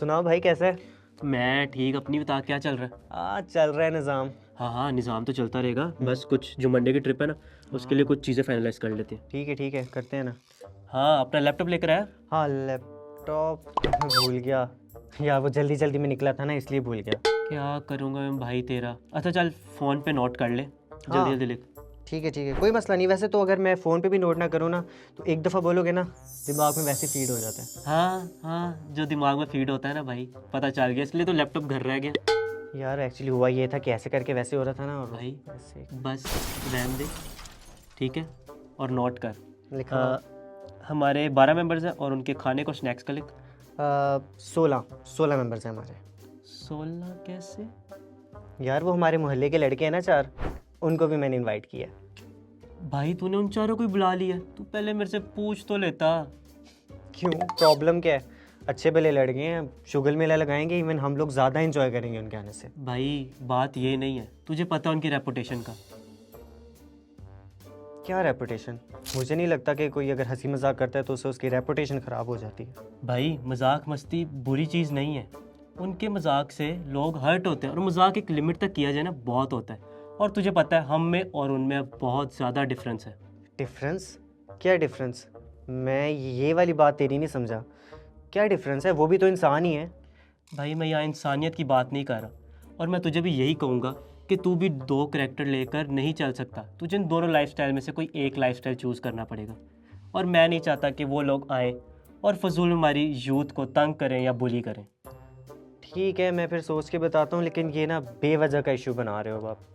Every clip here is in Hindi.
सुनाओ भाई, कैसा है? मैं ठीक। अपनी बता, क्या चल रहा है? चल रहा है निज़ाम। हाँ हाँ, निज़ाम तो चलता रहेगा। बस कुछ जो मंडे की ट्रिप है ना, उसके लिए कुछ चीज़ें फाइनलाइज कर लेते हैं। ठीक है, करते हैं ना। हाँ, अपना लैपटॉप लेकर आया? हाँ, लैपटॉप मैं भूल गया यार, वो जल्दी जल्दी में निकला था ना, इसलिए भूल गया। क्या करूँगा मैं भाई तेरा। अच्छा चल, फ़ोन पे नोट कर ले, हाँ जल्दी जल्दी लिख। ठीक है, कोई मसला नहीं। वैसे तो अगर मैं फ़ोन पे भी नोट ना करूँ ना, तो एक दफ़ा बोलोगे ना, दिमाग में वैसे फीड हो जाता है। हाँ हाँ, जो दिमाग में फीड होता है ना भाई, पता चल गया, इसलिए तो लैपटॉप घर रह गया। यार एक्चुअली हुआ ये था कि ऐसे करके वैसे हो रहा था ना, और भाई ऐसे बस रहने दे, ठीक है। और नोट कर। लिखा। हमारे 12 मेंबर्स हैं और उनके खाने को स्नैक्स का लिख। 16 मेंबर्स हैं हमारे। 16 कैसे? यार वो हमारे मोहल्ले के लड़के हैं ना 4, उनको भी मैंने इनवाइट किया। भाई तूने उन चारों को ही बुला लिया, तू पहले मेरे से पूछ तो लेता। क्यों, प्रॉब्लम क्या है? अच्छे भले लड़के हैं, शुगल मेला लगाएंगे, इवन हम लोग ज़्यादा इंजॉय करेंगे उनके आने से। भाई बात ये नहीं है, तुझे पता उनकी रेपुटेशन का। क्या रेपुटेशन? मुझे नहीं लगता कि कोई अगर हंसी मजाक करता है तो उससे उसकी रेपुटेशन ख़राब हो जाती है। भाई मजाक मस्ती बुरी चीज़ नहीं है, उनके मजाक से लोग हर्ट होते हैं, और मजाक एक लिमिट तक किया जाए ना, बहुत होता है। और तुझे पता है हम में और उनमें अब बहुत ज़्यादा डिफरेंस है। डिफरेंस? क्या डिफरेंस? मैं ये वाली बात तेरी नहीं समझा। क्या डिफरेंस है? वो भी तो इंसान ही है। भाई मैं यहाँ इंसानियत की बात नहीं कर रहा, और मैं तुझे भी यही कहूँगा कि तू भी दो करैक्टर लेकर नहीं चल सकता। तुझे इन दोनों लाइफस्टाइल में से कोई एक लाइफस्टाइल चूज़ करना पड़ेगा, और मैं नहीं चाहता कि वो लोग आए और फजूल हमारी यूथ को तंग करें या बुली करें। ठीक है, मैं फिर सोच के बताता हूँ, लेकिन ये ना बेवजह का इशू बना रहे हो आप।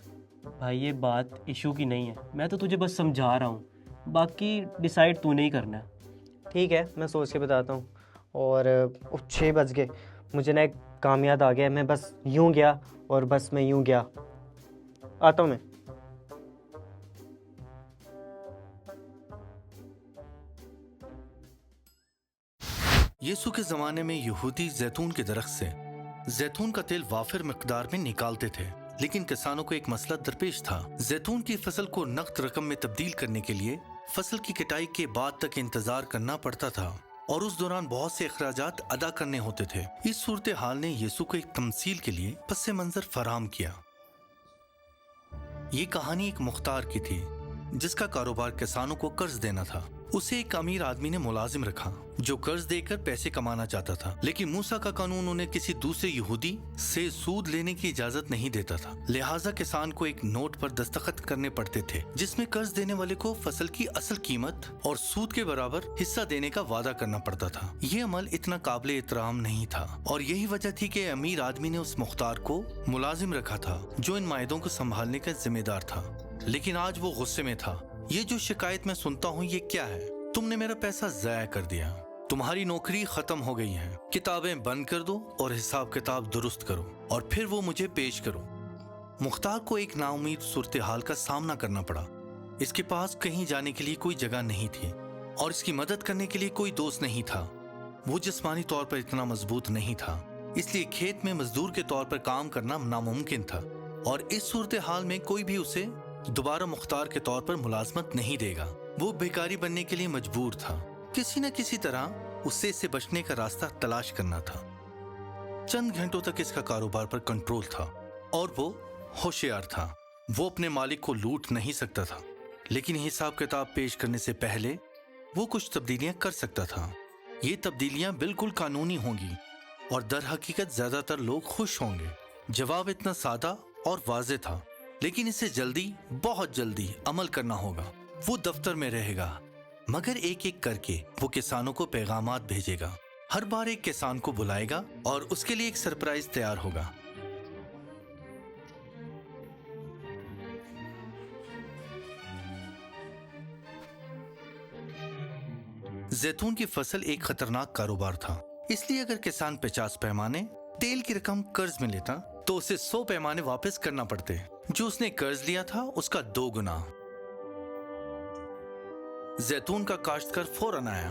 भाई ये बात इशू की नहीं है, मैं तो तुझे बस समझा रहा हूँ, बाकी डिसाइड तूने ही करना है। ठीक है, मैं सोच के बताता हूँ। और 6 बज गए, मुझे ना एक काम याद आ गया। मैं बस यूँ गया और बस मैं यूँ गया। आता हूँ मैं। यीशु के ज़माने में यहूदी जैतून के दरख्त से जैतून का तेल वाफिर मिकदार में निकालते थे, लेकिन किसानों को एक मसला दरपेश था। जैतून की फसल को नकद रकम में तब्दील करने के लिए फसल की कटाई के बाद तक इंतजार करना पड़ता था, और उस दौरान बहुत से अखराजात अदा करने होते थे। इस सूरत हाल ने यीशु को एक तमसील के लिए पस मंजर फराहम किया। ये कहानी एक मुख्तार की थी जिसका कारोबार किसानों को कर्ज देना था। उसे एक अमीर आदमी ने मुलाजिम रखा जो कर्ज देकर पैसे कमाना चाहता था, लेकिन मूसा का कानून उन्हें किसी दूसरे यहूदी से सूद लेने की इजाजत नहीं देता था। लिहाजा किसान को एक नोट पर दस्तखत करने पड़ते थे जिसमें कर्ज देने वाले को फसल की असल कीमत और सूद के बराबर हिस्सा देने का वादा करना पड़ता था। ये अमल इतना काबिल एहतराम नहीं था, और यही वजह थी कि अमीर आदमी ने उस मुख्तार को मुलाजिम रखा था जो इन मायदों को संभालने का जिम्मेदार था। लेकिन आज वो गुस्से में था। ये जो शिकायत मैं सुनता हूँ ये क्या है? तुमने मेरा पैसा ज़ाया कर दिया, तुम्हारी नौकरी खत्म हो गई है, किताबें बंद कर दो और हिसाब किताब दुरुस्त करो और फिर वो मुझे पेश करो। मुख्तार को एक नाउमीद सूरत हाल का सामना करना पड़ा। इसके पास कहीं जाने के लिए कोई जगह नहीं थी और इसकी मदद करने के लिए कोई दोस्त नहीं था। वो जिस्मानी तौर पर इतना मजबूत नहीं था, इसलिए खेत में मजदूर के तौर पर काम करना नामुमकिन था, और इस सूरत हाल में कोई भी उसे दोबारा मुख्तार के तौर पर मुलाजमत नहीं देगा। वो भिखारी बनने के लिए मजबूर था। किसी न किसी तरह उससे इससे बचने का रास्ता तलाश करना था। चंद घंटों तक इसका कारोबार पर कंट्रोल था और वो होशियार था। वो अपने मालिक को लूट नहीं सकता था, लेकिन हिसाब किताब पेश करने से पहले वो कुछ तब्दीलियां कर सकता था। ये तब्दीलियां बिल्कुल कानूनी होंगी और दर हकीकत ज्यादातर लोग खुश होंगे। जवाब इतना सादा और वाज़ेह था, लेकिन इसे जल्दी, बहुत जल्दी अमल करना होगा। वो दफ्तर में रहेगा, मगर एक एक करके वो किसानों को पैगामात भेजेगा। हर बार एक किसान को बुलाएगा और उसके लिए एक सरप्राइज तैयार होगा। जैतून की फसल एक खतरनाक कारोबार था, इसलिए अगर किसान 50 पैमाने तेल की रकम कर्ज में लेता तो उसे 100 पैमाने वापस करना पड़ते। जो उसने कर्ज लिया था उसका 2 गुना। जैतून का काश्तकार फौरन आया।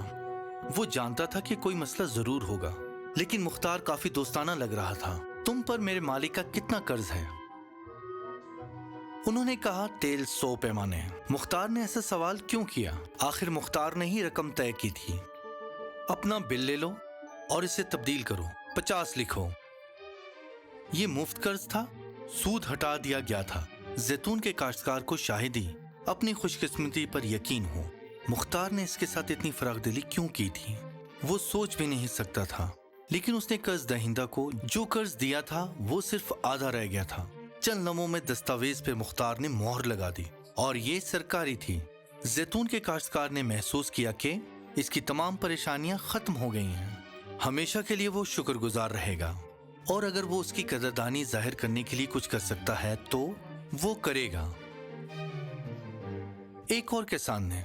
वो जानता था कि कोई मसला जरूर होगा, लेकिन मुख्तार काफी दोस्ताना लग रहा था। तुम पर मेरे मालिक का कितना कर्ज है? उन्होंने कहा तेल 100 पैमाने। मुख्तार ने ऐसा सवाल क्यों किया? आखिर मुख्तार ने ही रकम तय की थी। अपना बिल ले लो और इसे तब्दील करो। 50 लिखो। ये मुफ्त कर्ज था, सूद हटा दिया गया था। जैतून के काश्तकार को शायद ही अपनी खुशकिस्मती पर यकीन हो। मुख्तार ने इसके साथ इतनी फराखदिली क्यों की थी, वो सोच भी नहीं सकता था। लेकिन उसने कर्ज दहिंदा को जो कर्ज दिया था वो सिर्फ आधा रह गया था। चंद लम्हों में दस्तावेज पे मुख्तार ने मोहर लगा दी और ये सरकारी थी। जैतून के काश्तकार ने महसूस किया कि इसकी तमाम परेशानियां खत्म हो गई हैं। हमेशा के लिए वो शुक्रगुजार रहेगा और अगर वो उसकी कदरदानी जाहिर करने के लिए कुछ कर सकता है तो वो करेगा। एक और किसान ने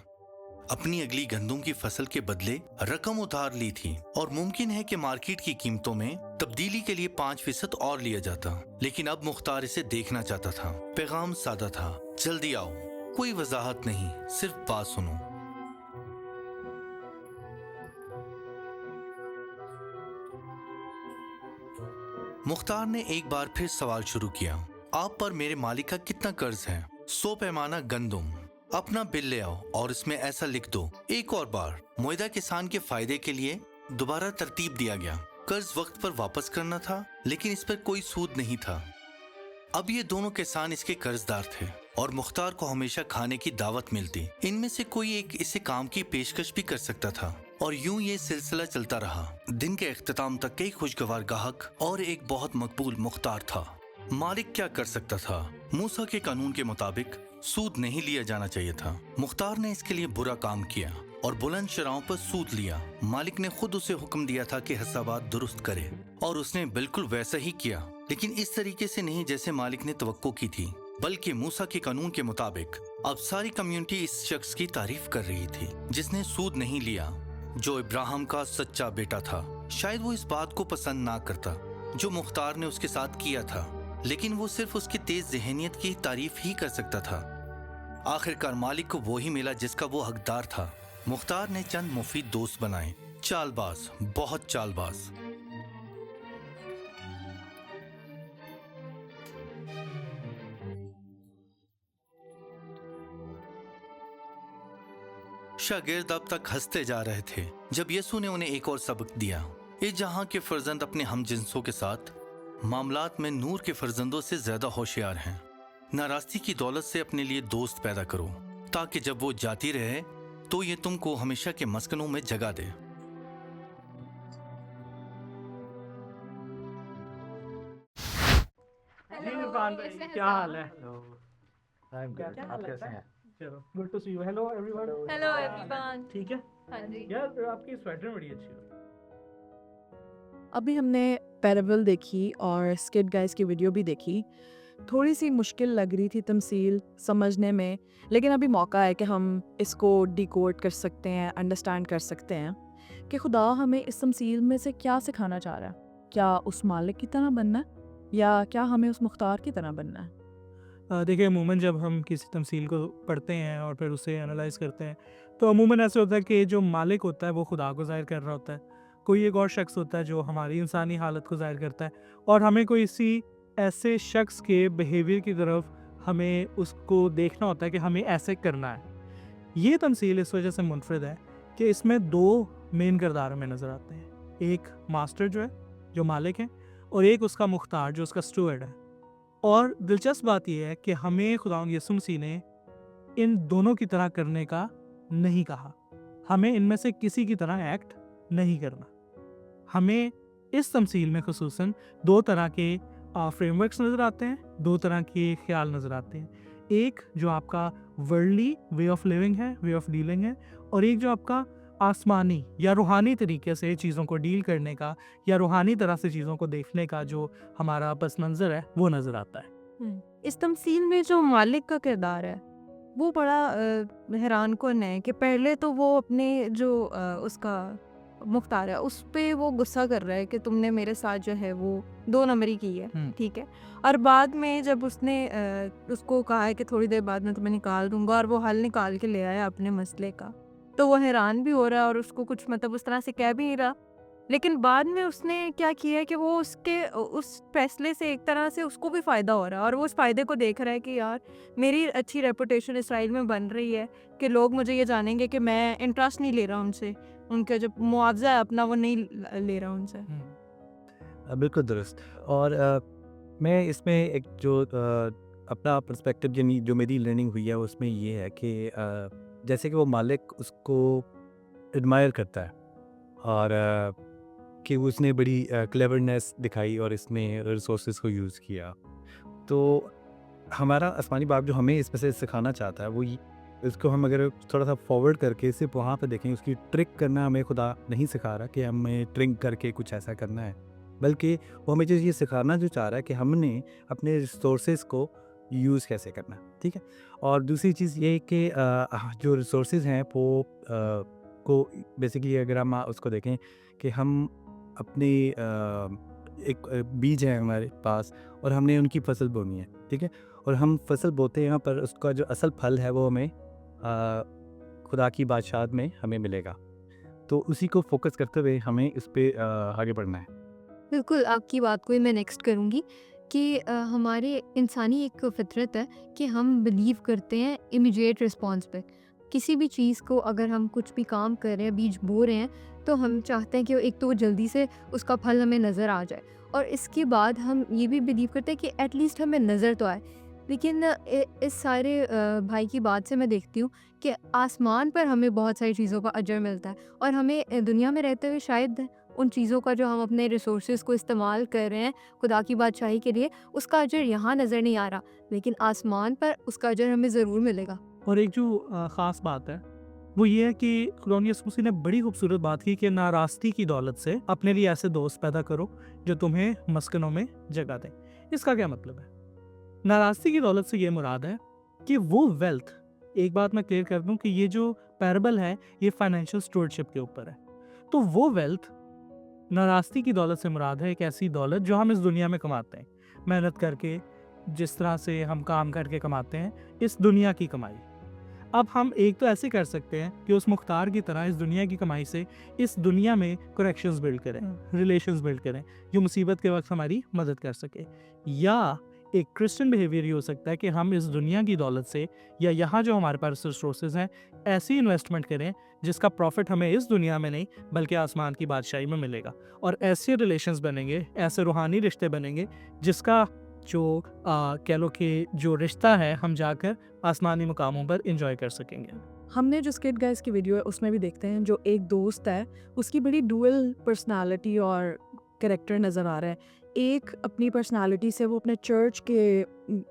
अपनी अगली गंदम की फसल के बदले रकम उधार ली थी और मुमकिन है कि मार्केट की कीमतों में तब्दीली के लिए 5% और लिया जाता, लेकिन अब मुख्तार इसे देखना चाहता था। पैगाम सादा था, जल्दी आओ, कोई वजाहत नहीं, सिर्फ बात सुनो। मुख्तार ने एक बार फिर सवाल शुरू किया, आप पर मेरे मालिक का कितना कर्ज है? 100 पैमाना गंदम। अपना बिल ले आओ और इसमें ऐसा लिख दो। एक और बार मुआहदा किसान के फायदे के लिए दोबारा तरतीब दिया गया। कर्ज वक्त पर वापस करना था, लेकिन इस पर कोई सूद नहीं था। अब ये दोनों किसान इसके कर्जदार थे और मुख्तार को हमेशा खाने की दावत मिलती। इनमें से कोई एक इसे काम की पेशकश भी कर सकता था और यूं ये सिलसिला चलता रहा। दिन के इख्तिताम तक कई खुशगवार ग्राहक और एक बहुत मकबूल मुख्तार था। मालिक क्या कर सकता था? मूसा के कानून के मुताबिक सूद नहीं लिया जाना चाहिए था। मुख्तार ने इसके लिए बुरा काम किया और बुलंद शराहों पर सूद लिया। मालिक ने खुद उसे हुक्म दिया था कि हिसाबात दुरुस्त करे और उसने बिल्कुल वैसा ही किया, लेकिन इस तरीके से नहीं जैसे मालिक ने तवक्को की थी, बल्कि मूसा के कानून के मुताबिक। अब सारी कम्युनिटी इस शख्स की तारीफ कर रही थी जिसने सूद नहीं लिया, जो इब्राहिम का सच्चा बेटा था। शायद वो इस बात को पसंद ना करता जो मुख्तार ने उसके साथ किया था, लेकिन वो सिर्फ उसकी तेज ज़हनियत की तारीफ ही कर सकता था। आखिरकार मालिक को वो ही मिला जिसका वो हकदार था। मुख्तार ने चंद मुफीद दोस्त बनाए, चालबाज, बहुत चालबाज। शागिर्द अब तक हंसते जा रहे थे जब यसू ने उन्हें एक और सबक दिया। इस जहां के फर्जंद अपने हमजिंसों के साथ मामलात में नूर के फर्जंदों से ज्यादा होशियार हैं। नाराजगी की दौलत से अपने लिए दोस्त पैदा करो ताकि जब वो जाती रहे तो ये तुमको हमेशा के मस्कनों में जगह दे। क्या हाल है? आप कैसे हैं? चलो, good to see you. Hello everyone. Hello everyone. ठीक है हाँ जी। यार, आपकी स्वेटर बड़ी अच्छी है। अभी हमने पैराबल देखी और स्किड गाइस की वीडियो भी देखी। थोड़ी सी मुश्किल लग रही थी तमसील समझने में, लेकिन अभी मौका है कि हम इसको डिकोड कर सकते हैं, अंडरस्टैंड कर सकते हैं कि खुदा हमें इस तमसील में से क्या सिखाना चाह रहा है। क्या उस मालिक की तरह बनना है या क्या हमें उस मुख्तार की तरह बनना है? देखिए, अमूमन जब हम किसी तमसील को पढ़ते हैं और फिर उसे एनालाइज करते हैं तो अमूमन ऐसे होता है कि जो मालिक होता है वो खुदा को ज़ाहिर कर रहा होता है, कोई एक और शख्स होता है जो हमारी इंसानी हालत को ज़ाहिर करता है, और हमें कोई इसी ऐसे शख्स के बिहेवियर की तरफ हमें उसको देखना होता है कि हमें ऐसे करना है। ये तमसील इस वजह से मुनफरद है कि इसमें दो मेन किरदार हमें नज़र आते हैं। एक मास्टर जो है, जो मालिक है, और एक उसका मुख्तार जो उसका स्टूअर्ड है। और दिलचस्प बात यह है कि हमें खुदावंद यीशु मसीह ने इन दोनों की तरह करने का नहीं कहा। हमें इनमें से किसी की तरह एक्ट नहीं करना। हमें इस तमसील में खुसूसन दो तरह के फ्रेमवर्क्स नज़र आते हैं, दो तरह के ख्याल नज़र आते हैं। एक जो आपका वर्ल्डली वे ऑफ लिविंग है, वे ऑफ डीलिंग है, और एक जो आपका आसमानी या रूहानी तरीके से चीज़ों को डील करने का या रूहानी तरह से चीज़ों को देखने का जो हमारा पस मंज़र है वो नज़र आता है। इस तमसील में जो मालिक का किरदार है वो बड़ा हैरान कुन है कि पहले तो वो अपने जो उसका मुख्तार है उस पे वो गुस्सा कर रहा है कि तुमने मेरे साथ जो है वो 2 नंबरी की है, ठीक है। और बाद में जब उसने उसको कहा है कि थोड़ी देर बाद मैं तुम्हें निकाल दूंगा और वो हल निकाल के ले आया अपने मसले का, तो वो हैरान भी हो रहा है और उसको कुछ मतलब उस तरह से कह भी नहीं रहा। लेकिन बाद में उसने क्या किया है कि वो उसके उस फैसले से एक तरह से उसको भी फ़ायदा हो रहा है और वो उस फ़ायदे को देख रहा है कि यार मेरी अच्छी रेपुटेशन इसराइल में बन रही है कि लोग मुझे ये जानेंगे कि मैं इंटरेस्ट नहीं ले रहा उनसे, उनका जो मुआवजा है अपना वो नहीं ले रहा उनसे। बिल्कुल दुरुस्त। और मैं इसमें एक जो अपना पर्सपेक्टिव जो मेरी लर्निंग हुई है उसमें ये है कि जैसे कि वो मालिक उसको एडमायर करता है और कि उसने बड़ी क्लेवरनेस दिखाई और इसने रिसोर्सेज को यूज़ किया। तो हमारा आसमानी बाप जो हमें इसमें से सिखाना चाहता है वो इसको हम अगर थोड़ा सा फॉरवर्ड करके सिर्फ वहाँ पे देखें, उसकी ट्रिक करना हमें खुदा नहीं सिखा रहा कि हमें ट्रिक करके कुछ ऐसा करना है, बल्कि वो हमें जो ये सिखाना जो चाह रहा है कि हमने अपने रिसोर्सेज को यूज़ कैसे करना है, ठीक है। और दूसरी चीज़ ये कि जो रिसोर्सेज हैं वो को बेसिकली अगर हम उसको देखें कि हम अपने एक बीज है हमारे पास और हमने उनकी फसल बोनी है, ठीक है। और हम फसल बोते हैं पर उसका जो असल फल है वो हमें खुदा की बादशाहत में हमें मिलेगा। तो उसी को फोकस करते हुए हमें इस पे आगे बढ़ना है। बिल्कुल, आपकी बात को ही मैं नेक्स्ट करूँगी कि हमारे इंसानी एक फितरत है कि हम बिलीव करते हैं इमीडिएट रिस्पॉन्स पे। किसी भी चीज़ को अगर हम कुछ भी काम कर रहे हैं, बीज बो रहे हैं, तो हम चाहते हैं कि एक तो वो जल्दी से उसका फल हमें नज़र आ जाए और इसके बाद हम ये भी बिलीव करते हैं कि एटलीस्ट हमें नज़र तो आए। लेकिन इस सारे भाई की बात से मैं देखती हूँ कि आसमान पर हमें बहुत सारी चीज़ों का अजर मिलता है और हमें दुनिया में रहते हुए शायद उन चीज़ों का जो हम अपने रिसोर्सेज को इस्तेमाल कर रहे हैं खुदा की बादशाही के लिए, उसका अजर यहाँ नज़र नहीं आ रहा, लेकिन आसमान पर उसका अजर हमें ज़रूर मिलेगा। और एक जो ख़ास बात है वो ये है कि खुदा यीशु मसीह ने बड़ी खूबसूरत बात की कि नाराज़गी की दौलत से अपने लिए ऐसे दोस्त पैदा करो जो तुम्हें मस्कनों में जगह दें। इसका क्या मतलब है? नाराज़गी की दौलत से ये मुराद है कि वो वेल्थ, एक बात मैं क्लियर कर दूं कि ये जो पैराबल है ये फाइनेंशियल स्टूवर्डशिप के ऊपर है। तो वो वेल्थ नाराज़गी की दौलत से मुराद है एक ऐसी दौलत जो हम इस दुनिया में कमाते हैं, मेहनत करके, जिस तरह से हम काम करके कमाते हैं, इस दुनिया की कमाई। अब हम एक तो ऐसे कर सकते हैं कि उस मुख्तार की तरह इस दुनिया की कमाई से इस दुनिया में कनेक्शंस बिल्ड करें, रिलेशंस बिल्ड करें जो मुसीबत के वक्त हमारी मदद कर सके। या एक क्रिश्चियन बिहेवियर ये हो सकता है कि हम इस दुनिया की दौलत से या यहाँ जो हमारे पास रिसोर्सेज हैं ऐसी इन्वेस्टमेंट करें जिसका प्रॉफिट हमें इस दुनिया में नहीं बल्कि आसमान की बादशाही में मिलेगा। और ऐसे रिलेशंस बनेंगे, ऐसे रूहानी रिश्ते बनेंगे जिसका जो कह लो कि जो रिश्ता है हम जाकर आसमानी मुकामों पर इंजॉय कर सकेंगे। हमने जो स्किड गाइस की वीडियो है उसमें भी देखते हैं जो एक दोस्त है उसकी बड़ी डुअल पर्सनालिटी और कैरेक्टर नज़र आ रहा है। एक अपनी पर्सनालिटी से वो अपने चर्च के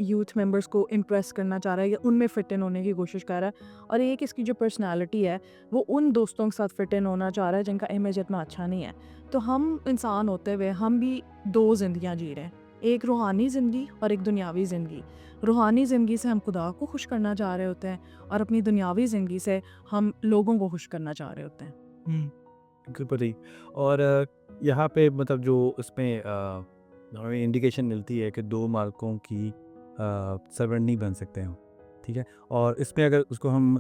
यूथ मेंबर्स को इम्प्रेस करना चाह रहा है या उनमें फ़िट इन होने की कोशिश कर रहा है, और एक इसकी जो पर्सनालिटी है वो उन दोस्तों के साथ फ़िट इन होना चाह रहा है जिनका इमेज इतना अच्छा नहीं है। तो हम इंसान होते हुए हम भी दो ज़िंदगियाँ जी रहे हैं, एक रूहानी ज़िंदगी और एक दुनियावी ज़िंदगी। रूहानी ज़िंदगी से हम खुदा को खुश करना चाह रहे होते हैं और अपनी दुनियावी ज़िंदगी से हम लोगों को खुश करना चाह रहे होते हैं। बिल्कुल ही। और यहाँ पे मतलब जो उसमें हमें इंडिकेशन मिलती है कि दो मालकों की सर्वेंट नहीं बन सकते हम, ठीक है। और इसमें अगर उसको हम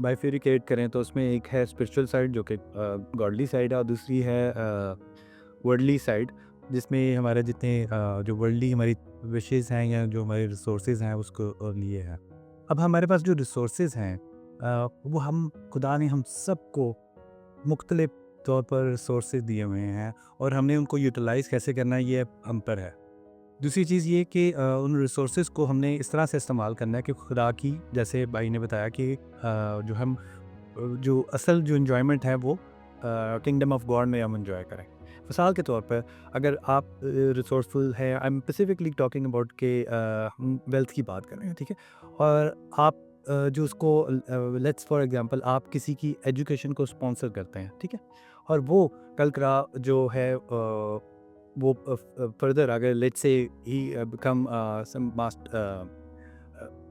बाइफिरिकेट करें तो उसमें एक है स्पिरिचुअल साइड जो कि गॉडली साइड है और दूसरी है वर्ल्डली साइड जिसमें हमारे जितने जो वर्ल्डली हमारी विशेज़ हैं या जो हमारे रिसोर्सेज हैं उसको लिए है। अब हमारे पास जो रिसोर्सेज हैं वो हम खुदा ने हम सबको मुख्तलिफ तौर पर रिसोर्सेज दिए हुए हैं और हमने उनको यूटिलाइज़ कैसे करना है ये हम पर है। दूसरी चीज़ ये कि उन रिसोर्सेज को हमने इस तरह से इस्तेमाल करना है कि खुदा की, जैसे भाई ने बताया कि जो हम जो असल जो इन्जॉयमेंट है वो किंगडम ऑफ गॉड में हम इन्जॉय करें। मिसाल के तौर पर अगर आप रिसोर्सफुल हैं, I am specifically talking about के हम वेल्थ की बात कर रहे हैं, ठीक है। और आप जो उसको लेट्स फॉर एग्जांपल आप किसी की एजुकेशन को स्पॉन्सर करते हैं, ठीक है। और वो कल का जो है वो फर्दर अगर लेट्स से ही become some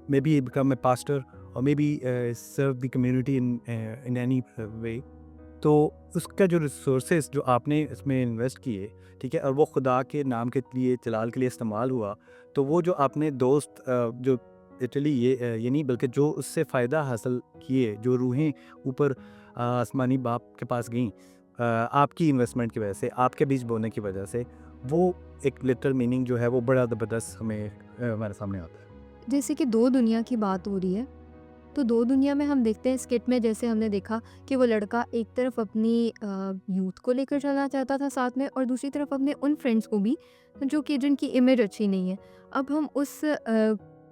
maybe become a pastor और maybe serve the community in any way, तो उसका जो रिसोर्सेज जो आपने इसमें इन्वेस्ट किए, ठीक है, और वो खुदा के नाम के लिए जलाल के लिए इस्तेमाल हुआ, तो वो जो आपने दोस्त जो इटली ये नहीं बल्कि जो उससे फ़ायदा हासिल किए, जो रूहें ऊपर आसमानी बाप के पास गईं आपकी इन्वेस्टमेंट की वजह से, आपके बीज बोने की वजह से, वो एक लिटरल मीनिंग जो है वो बड़ा ज़बरदस्त हमें हमारे सामने आता है। जैसे कि दो दुनिया की बात हो रही है, तो दो दुनिया में हम देखते हैं स्किट में, जैसे हमने देखा कि वो लड़का एक तरफ अपनी यूथ को लेकर चलना चाहता था साथ में, और दूसरी तरफ अपने उन फ्रेंड्स को भी जो कि जिनकी इमेज अच्छी नहीं है। अब हम उस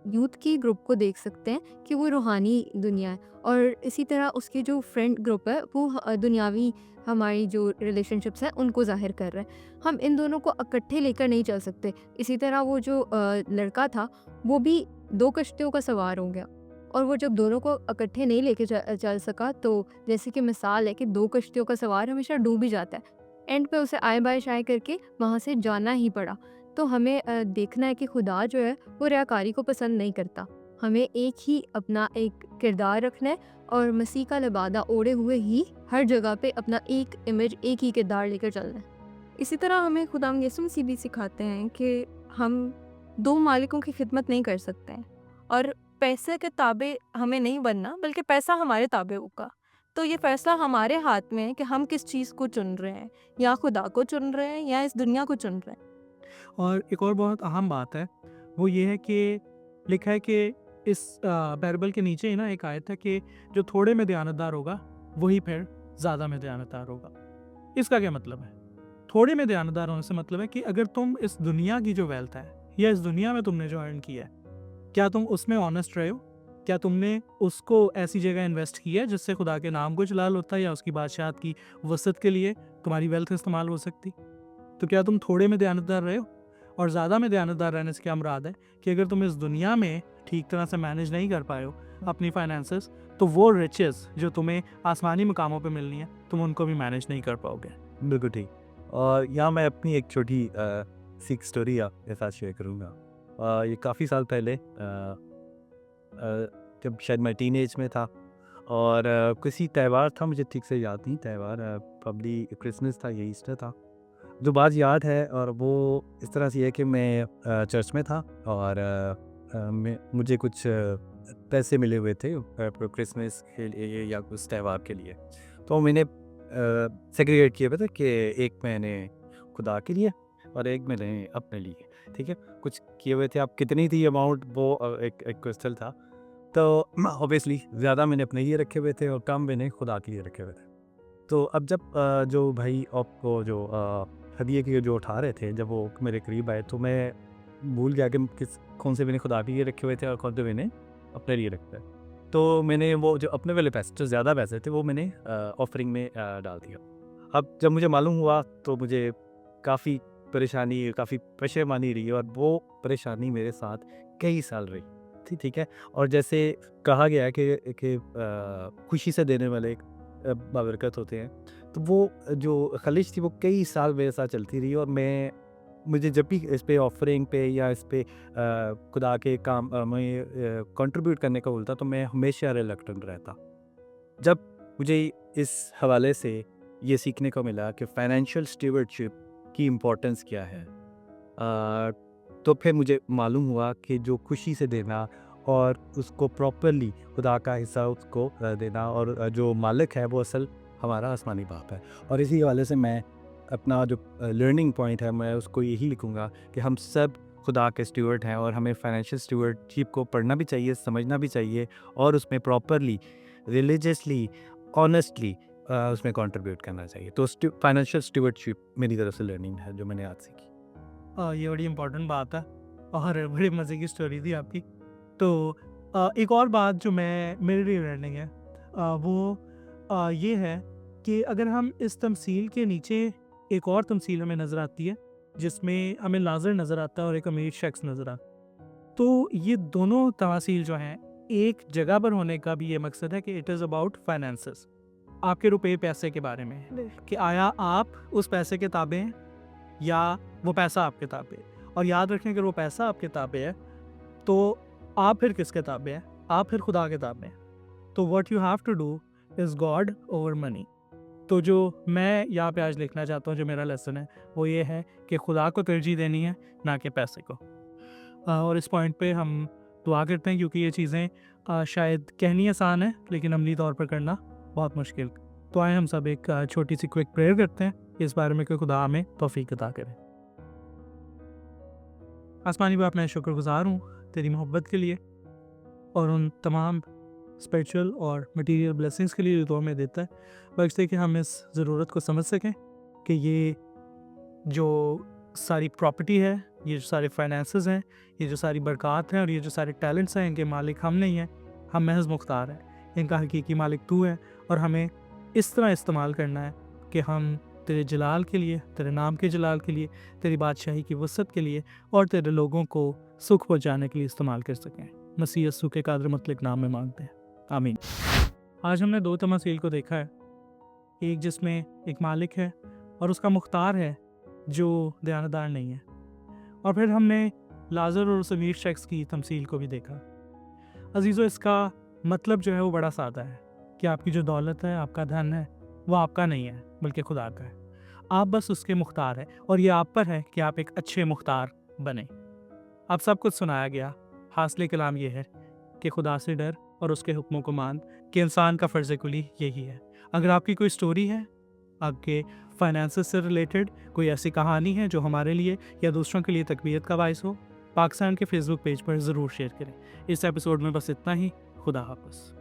यूथ की ग्रुप को देख सकते हैं कि वो रूहानी दुनिया है, और इसी तरह उसकी जो फ्रेंड ग्रुप है वो दुनियावी हमारी जो रिलेशनशिप्स हैं उनको ज़ाहिर कर रहे हैं। हम इन दोनों को इकट्ठे लेकर नहीं चल सकते। इसी तरह वो जो लड़का था वो भी दो कश्तियों का सवार हो गया, और वो जब दोनों को इकट्ठे नहीं लेके चल सका, तो जैसे कि मिसाल है कि दो कश्तियों का सवार हमेशा डूब ही जाता है। एंड पे उसे आए बाय शाए करके वहाँ से जाना ही पड़ा। तो हमें देखना है कि खुदा जो है वो रियाकारी को पसंद नहीं करता। हमें एक ही अपना एक किरदार रखना है, और मसीह का लिबादा ओढ़े हुए ही हर जगह पे अपना एक इमेज, एक ही किरदार लेकर चलना है। इसी तरह हमें खुदा यीशु मसीह भी सिखाते हैं कि हम दो मालिकों की खिदमत नहीं कर सकते हैं, और पैसे के ताबे हमें नहीं बनना, बल्कि पैसा हमारे ताबे होगा। तो ये फैसला हमारे हाथ में है कि हम किस चीज़ को चुन रहे हैं, या खुदा को चुन रहे हैं या इस दुनिया को चुन रहे हैं। और एक और बहुत अहम बात है, वो ये है कि लिखा है कि इस पैराबल के नीचे ही ना एक आयत है कि जो थोड़े में दयानतदार होगा वही फिर ज़्यादा में दयानतदार होगा। इसका क्या मतलब है? थोड़े में दयानतदार होने से मतलब है कि अगर तुम इस दुनिया की जो वेल्थ है या इस दुनिया में तुमने जो अर्न किया है, क्या तुम उसमें ऑनेस्ट रहे हो? क्या तुमने उसको ऐसी जगह इन्वेस्ट किया है जिससे खुदा के नाम को जलाल होता है या उसकी बादशाहत की वसत के लिए तुम्हारी वेल्थ इस्तेमाल हो सकती? तो क्या तुम थोड़े में दयानतदार रहे हो? और ज़्यादा में दयानतदार रहने से क्या मुराद है कि अगर तुम इस दुनिया में ठीक तरह से मैनेज नहीं कर पाए हो अपनी फाइनेंसेस, तो वो रिचेस जो तुम्हें आसमानी मुकामों पे मिलनी है तुम उनको भी मैनेज नहीं कर पाओगे। बिल्कुल ठीक। और यहाँ मैं अपनी एक छोटी सीख स्टोरी आपके साथ शेयर करूँगा। ये काफ़ी साल पहले जब शायद मैं टीनेज में था, और किसी त्यौहार था, मुझे ठीक से याद नहीं त्यौहार, प्रॉब्ली क्रिसमस था या ईस्टर था। जो बात याद है और वो इस तरह से है कि मैं चर्च में था, और मुझे कुछ पैसे मिले हुए थे क्रिसमस के लिए या उस त्यौहार के लिए। तो मैंने सेग्रीगेट किए हुए थे कि एक मैंने खुदा के लिए और एक मैंने अपने लिए, ठीक है, कुछ किए हुए थे। अब कितनी थी अमाउंट वो एक क्रिस्टल था, तो ऑब्वियसली ज़्यादा मैंने अपने लिए रखे हुए थे और कम मैंने खुदा के लिए रखे हुए थे। तो अब जब जो भाई आपको जो हदिये के जो उठा रहे थे, जब वो मेरे करीब आए, तो मैं भूल गया कि कौन से मैंने खुदा के लिए रखे हुए थे और कौन से मैंने अपने लिए रखे थे। तो मैंने वो जो अपने वाले पैसे, जो ज़्यादा पैसे थे, वो मैंने ऑफरिंग में डाल दिया। अब जब मुझे मालूम हुआ तो मुझे काफ़ी परेशानी, काफ़ी परेशानी रही, और वो परेशानी मेरे साथ कई साल रही थी, ठीक है। और जैसे कहा गया है कि खुशी से देने वाले बाबरकत होते हैं, तो वो जो खलिश थी वो कई साल मेरे साथ चलती रही, और मुझे जब भी इस पे ऑफरिंग पे या इस पे खुदा के काम में कंट्रीब्यूट करने का बोलता, तो मैं हमेशा रिलक्टेंट रहता। जब मुझे इस हवाले से ये सीखने को मिला कि फाइनेंशियल स्टीवर्डशिप की इम्पोर्टेंस क्या है, तो फिर मुझे मालूम हुआ कि जो खुशी से देना और उसको प्रॉपरली खुदा का हिस्सा उसको देना, और जो मालिक है वो असल हमारा आसमानी बाप है। और इसी हवाले से मैं अपना जो लर्निंग पॉइंट है, मैं उसको यही लिखूँगा कि हम सब खुदा के स्टीवर्ड हैं, और हमें फाइनेंशियल स्टीवर्डशिप को पढ़ना भी चाहिए, समझना भी चाहिए, और उसमें प्रॉपरली, रिलीजियसली, ऑनेस्टली उसमें कंट्रीब्यूट करना चाहिए। तो फाइनेंशियल स्टीवर्डशिप मेरी तरफ से लर्निंग है जो मैंने आज सीखी। ये बड़ी इम्पोर्टेंट बात है और बड़ी मज़े की स्टोरी थी आपकी। तो एक और बात जो मेरे लिए लर्निंग है, वो ये है कि अगर हम इस तमसील के नीचे एक और तमसील हमें नज़र आती है जिसमें हमें नाज़र नज़र आता है और एक अमीर शख्स नज़र आता, तो ये दोनों तमासील जो हैं एक जगह पर होने का भी ये मकसद है कि इट इज़ अबाउट फाइनेंसेस, आपके रुपए पैसे के बारे में, कि आया आप उस पैसे के ताबे हैं या वो पैसा आपके ताबे है। और याद रखें कि वो पैसा आपके ताबे है तो आप फिर किसके ताबे हैं? आप फिर खुदा के ताबे हैं। तो what you have to do is god over money. तो जो मैं यहाँ पे आज लिखना चाहता हूँ, जो मेरा लेसन है, वो ये है कि खुदा को तरजीह देनी है, ना कि पैसे को। और इस पॉइंट पे हम दुआ करते हैं, क्योंकि ये चीज़ें शायद कहनी आसान है लेकिन अमली तौर पर करना बहुत मुश्किल। तो आए हम सब एक छोटी सी क्विक प्रेयर करते हैं इस बारे में कि खुदा हमें तौफीक अता करे। आसमानी बाप, मैं शुक्रगुजार हूँ तेरी मोहब्बत के लिए और उन तमाम स्पिरिचुअल और मटेरियल ब्लेसिंग्स के लिए दुआ में देता है, बल्कि कि हम इस ज़रूरत को समझ सकें कि ये जो सारी प्रॉपर्टी है, ये जो सारे फाइनेंसेस हैं, ये जो सारी बरक़ात हैं और ये जो सारे टैलेंट्स हैं, इनके मालिक हम नहीं हैं, हम महज़ मुख्तार हैं। इनका हकीकी मालिक तू है और हमें इस तरह इस्तेमाल करना है कि हम तेरे जलाल के लिए, तेरे नाम के जलाल के लिए, तेरी बादशाही की वसअत के लिए और तेरे लोगों को सुख पहुँचाने के लिए इस्तेमाल कर सकें। मसीह यस्सु के कादर मतलक नाम में मांगते हैं, आमीन। आज हमने 2 तमासील को देखा है, एक जिसमें एक मालिक है और उसका मुख्तार है जो दयानतदार नहीं है, और फिर हमने लाज़र और उस अमीर शख्स की तमसील को भी देखा। अजीज़ों, इसका मतलब जो है वो बड़ा सादा है कि आपकी जो दौलत है, आपका धन है, वो आपका नहीं है बल्कि खुदा का है। आप बस उसके मुख्तार हैं और ये आप पर है कि आप एक अच्छे मुख्तार बने। आप सब कुछ सुनाया गया, हासिल कलाम ये है कि खुदा से डर और उसके हुक्मों को मान, कि इंसान का फ़र्ज़ कुली यही है। अगर आपकी कोई स्टोरी है, आपके फाइनेंसेस से रिलेटेड कोई ऐसी कहानी है जो हमारे लिए या दूसरों के लिए तकबीयत का बायस हो, पाकिस्तान के फेसबुक पेज पर ज़रूर शेयर करें। इस एपिसोड में बस इतना ही। खुदा हाफ़िज़।